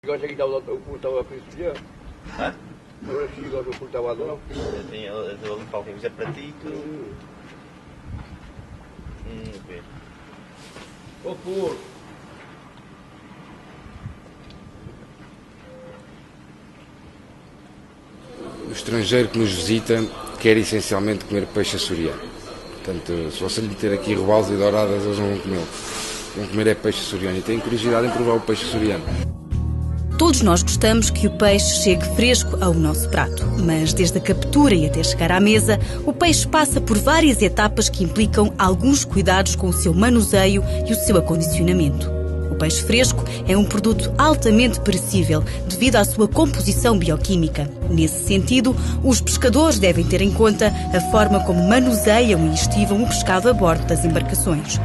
Gosta aqui o portal a Cristian? Hã? Agora que gosta do portal não? Eu tenho ali qualquer coisa para ti, tu... ver. Ô porco! O estrangeiro que nos visita quer essencialmente comer peixe açoriano. Portanto, se você lhe ter aqui robalos e douradas, eles não vão comer. Vão comer é peixe açoriano e têm curiosidade em provar o peixe açoriano. Todos nós gostamos que o peixe chegue fresco ao nosso prato, mas desde a captura e até chegar à mesa, o peixe passa por várias etapas que implicam alguns cuidados com o seu manuseio e o seu acondicionamento. O peixe fresco é um produto altamente perecível devido à sua composição bioquímica. Nesse sentido, os pescadores devem ter em conta a forma como manuseiam e estivam o pescado a bordo das embarcações.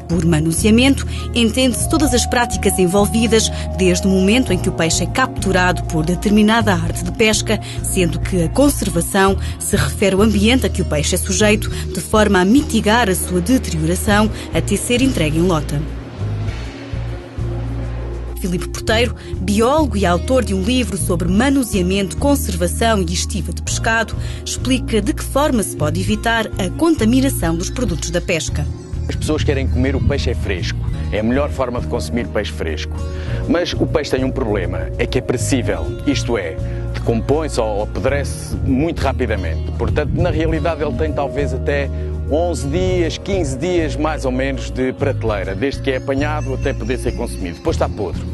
Por manuseamento, entende-se todas as práticas envolvidas, desde o momento em que o peixe é capturado por determinada arte de pesca, sendo que a conservação se refere ao ambiente a que o peixe é sujeito, de forma a mitigar a sua deterioração até ser entregue em lota. Filipe Porteiro, biólogo e autor de um livro sobre manuseamento, conservação e estiva de pescado, explica de que forma se pode evitar a contaminação dos produtos da pesca. As pessoas querem comer o peixe fresco, é a melhor forma de consumir peixe fresco. Mas o peixe tem um problema, é que é perecível, isto é, decompõe-se ou apodrece muito rapidamente. Portanto, na realidade ele tem talvez até 11 dias, 15 dias mais ou menos de prateleira, desde que é apanhado até poder ser consumido. Depois está podre.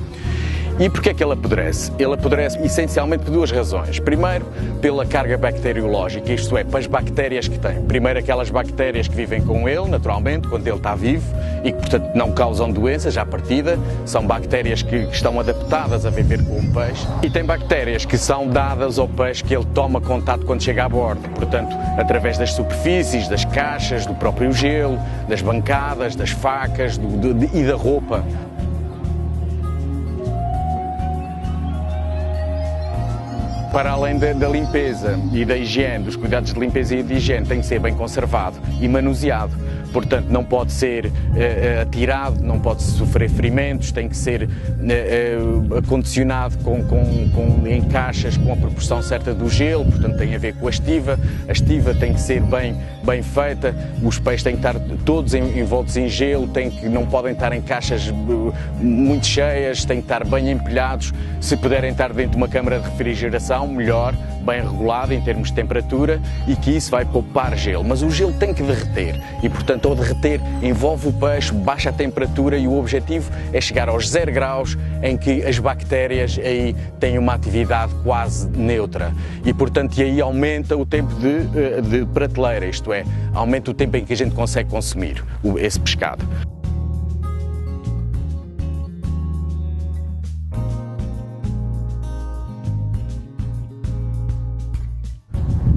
E porquê é que ele apodrece? Ele apodrece essencialmente por duas razões. Primeiro, pela carga bacteriológica, isto é, pelas bactérias que tem. Primeiro, aquelas bactérias que vivem com ele, naturalmente, quando ele está vivo e que, portanto, não causam doenças à partida. São bactérias que estão adaptadas a viver com o peixe. E tem bactérias que são dadas ao peixe que ele toma contato quando chega a bordo. Portanto, através das superfícies, das caixas, do próprio gelo, das bancadas, das facas e da roupa. Para além da limpeza e da higiene, dos cuidados de limpeza e de higiene, tem que ser bem conservado e manuseado. Portanto, não pode ser atirado, não pode sofrer ferimentos, tem que ser acondicionado em caixas com a proporção certa do gelo, portanto tem a ver com a estiva tem que ser bem feita, os peixes têm que estar todos envoltos em gelo, não podem estar em caixas muito cheias, têm que estar bem empilhados, se puderem estar dentro de uma câmara de refrigeração, melhor, bem regulada em termos de temperatura e que isso vai poupar gelo, mas o gelo tem que derreter e, portanto, ao derreter envolve o peixe, baixa a temperatura e o objetivo é chegar aos 0 graus em que as bactérias aí têm uma atividade quase neutra e, portanto, e aí aumenta o tempo de prateleira, isto é, aumenta o tempo em que a gente consegue consumir esse pescado.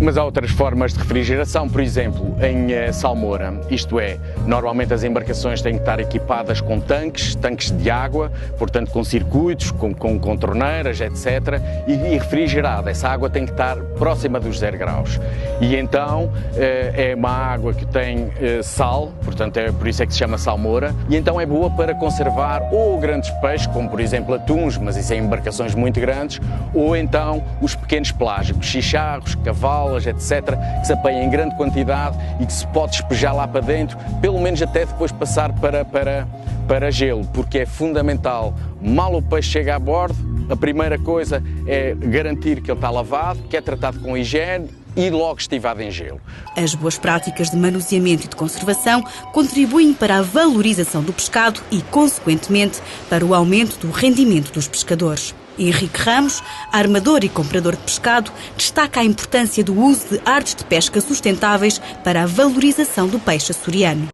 Mas há outras formas de refrigeração, por exemplo, em salmoura, isto é, normalmente as embarcações têm que estar equipadas com tanques de água, portanto com circuitos, com torneiras, etc. E refrigerada, essa água tem que estar próxima dos 0 graus. E então é uma água que tem sal, portanto por isso é que se chama salmoura, e então é boa para conservar ou grandes peixes, como por exemplo atuns, mas isso é em embarcações muito grandes, ou então os pequenos pelágicos, chicharros, cavalos, etc., que se apanha em grande quantidade e que se pode despejar lá para dentro, pelo menos até depois passar para gelo, porque é fundamental. Mal o peixe chega a bordo, a primeira coisa é garantir que ele está lavado, que é tratado com higiene e logo estivado em gelo. As boas práticas de manuseamento e de conservação contribuem para a valorização do pescado e, consequentemente, para o aumento do rendimento dos pescadores. Henrique Ramos, armador e comprador de pescado, destaca a importância do uso de artes de pesca sustentáveis para a valorização do peixe açoriano.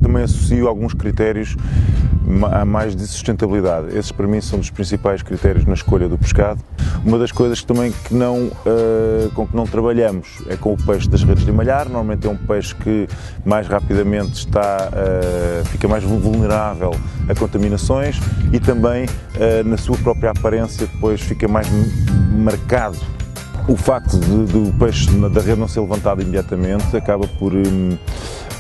Também associo alguns critérios a mais de sustentabilidade. Esses, para mim, são dos principais critérios na escolha do pescado. Uma das coisas também com que não trabalhamos é com o peixe das redes de malhar. Normalmente é um peixe que mais rapidamente fica mais vulnerável a contaminações e também na sua própria aparência depois fica mais marcado. O facto do peixe da rede não ser levantado imediatamente acaba por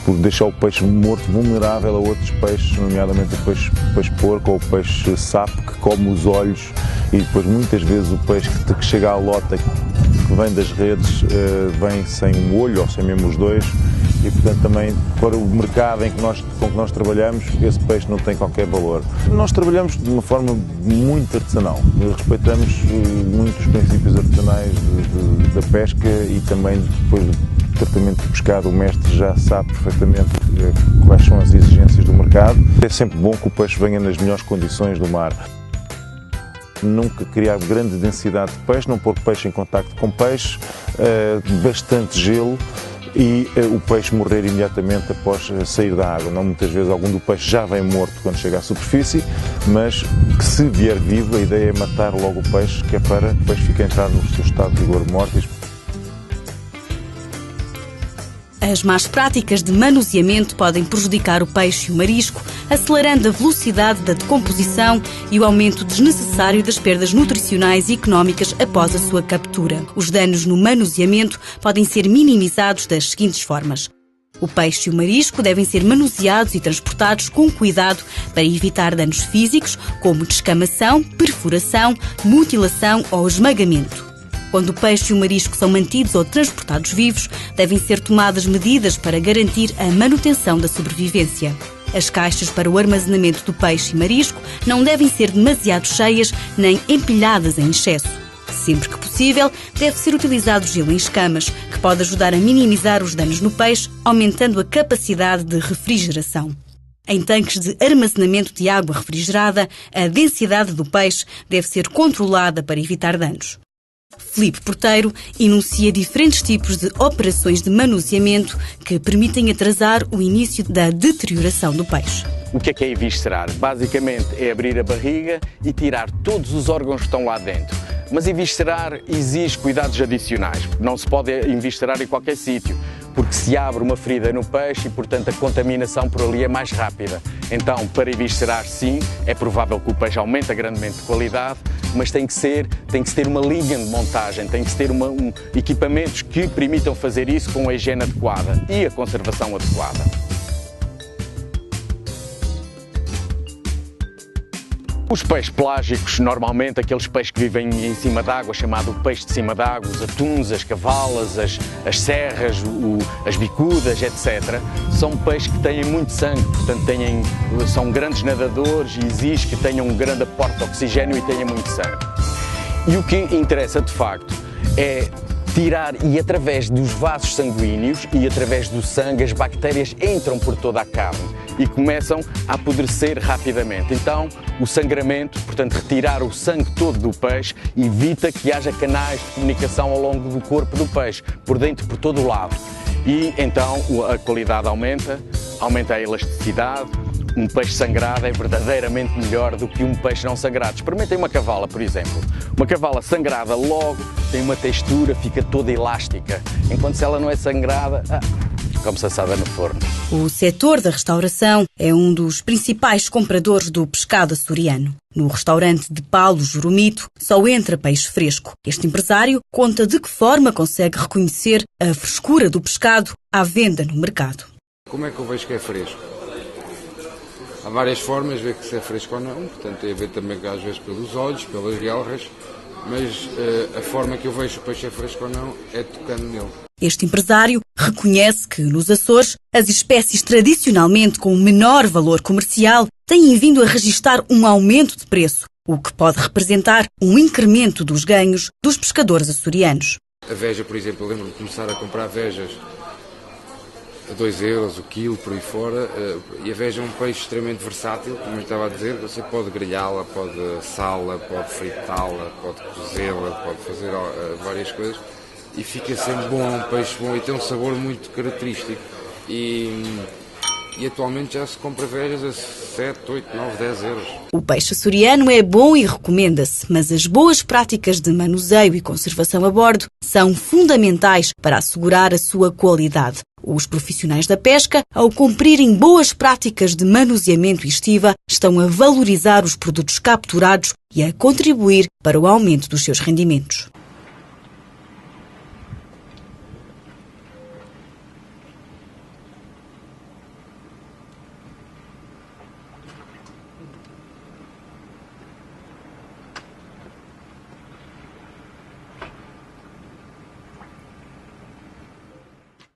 por deixar o peixe morto vulnerável a outros peixes, nomeadamente o peixe porco ou o peixe sapo, que come os olhos, e depois muitas vezes o peixe que chega à lota, que vem das redes, vem sem um olho ou sem mesmo os dois, e portanto também para o mercado com que nós trabalhamos, esse peixe não tem qualquer valor. Nós trabalhamos de uma forma muito artesanal, respeitamos muito os princípios artesanais da pesca e também depois do tratamento de pescado. O mestre já sabe perfeitamente quais são as exigências do mercado. É sempre bom que o peixe venha nas melhores condições do mar. Nunca criar grande densidade de peixe, não pôr peixe em contacto com peixe, bastante gelo e o peixe morrer imediatamente após sair da água. Não, muitas vezes algum do peixe já vem morto quando chega à superfície, mas que se vier vivo, a ideia é matar logo o peixe, que é para o peixe ficar a entrar no seu estado de vigor mortis. As más práticas de manuseamento podem prejudicar o peixe e o marisco, acelerando a velocidade da decomposição e o aumento desnecessário das perdas nutricionais e económicas após a sua captura. Os danos no manuseamento podem ser minimizados das seguintes formas. O peixe e o marisco devem ser manuseados e transportados com cuidado para evitar danos físicos, como descamação, perfuração, mutilação ou esmagamento. Quando o peixe e o marisco são mantidos ou transportados vivos, devem ser tomadas medidas para garantir a manutenção da sobrevivência. As caixas para o armazenamento do peixe e marisco não devem ser demasiado cheias nem empilhadas em excesso. Sempre que possível, deve ser utilizado gelo em escamas, que pode ajudar a minimizar os danos no peixe, aumentando a capacidade de refrigeração. Em tanques de armazenamento de água refrigerada, a densidade do peixe deve ser controlada para evitar danos. Filipe Porteiro enuncia diferentes tipos de operações de manuseamento que permitem atrasar o início da deterioração do peixe. O que é eviscerar? Basicamente é abrir a barriga e tirar todos os órgãos que estão lá dentro. Mas eviscerar exige cuidados adicionais. Não se pode eviscerar em qualquer sítio, porque se abre uma ferida no peixe e, portanto, a contaminação por ali é mais rápida. Então, para eviscerar, sim, é provável que o peixe aumente grandemente de qualidade, mas tem que ter uma linha de montagem, tem que ter equipamentos que permitam fazer isso com a higiene adequada e a conservação adequada. Os peixes pelágicos, normalmente aqueles peixes que vivem em cima d'água, chamado peixe de cima d'água, os atuns, as cavalas, as serras, as bicudas, etc., são peixes que têm muito sangue, portanto são grandes nadadores e exige que tenham um grande aporte de oxigênio e tenham muito sangue. E o que interessa de facto é tirar, e através dos vasos sanguíneos e através do sangue, as bactérias entram por toda a carne e começam a apodrecer rapidamente. Então, o sangramento, portanto, retirar o sangue todo do peixe, evita que haja canais de comunicação ao longo do corpo do peixe, por dentro, por todo o lado. E então a qualidade aumenta a elasticidade. Um peixe sangrado é verdadeiramente melhor do que um peixe não sangrado. Experimentem uma cavala, por exemplo. Uma cavala sangrada logo tem uma textura, fica toda elástica, enquanto se ela não é sangrada, come-se assada no forno. O setor da restauração é um dos principais compradores do pescado açoriano. No restaurante de Paulo Jurumito só entra peixe fresco. Este empresário conta de que forma consegue reconhecer a frescura do pescado à venda no mercado. Como é que eu vejo que é fresco? Há várias formas de ver que se é fresco ou não, portanto tem a ver também às vezes pelos olhos, pelas guelras, mas a forma que eu vejo o peixe é fresco ou não é tocando nele. Este empresário reconhece que nos Açores as espécies tradicionalmente com menor valor comercial têm vindo a registrar um aumento de preço, o que pode representar um incremento dos ganhos dos pescadores açorianos. A veja, por exemplo, eu lembro-me de começar a comprar vejas a 2 euros o quilo, por aí fora, e a veja é um peixe extremamente versátil, como eu estava a dizer, você pode grelhá-la, pode assá-la, pode fritá-la, pode cozê-la, pode fazer várias coisas, e fica sempre bom, um peixe bom, e tem um sabor muito característico, e atualmente já se compra vejas a 7, 8, 9, 10 euros. O peixe açoriano é bom e recomenda-se, mas as boas práticas de manuseio e conservação a bordo são fundamentais para assegurar a sua qualidade. Os profissionais da pesca, ao cumprirem boas práticas de manuseamento e estiva, estão a valorizar os produtos capturados e a contribuir para o aumento dos seus rendimentos.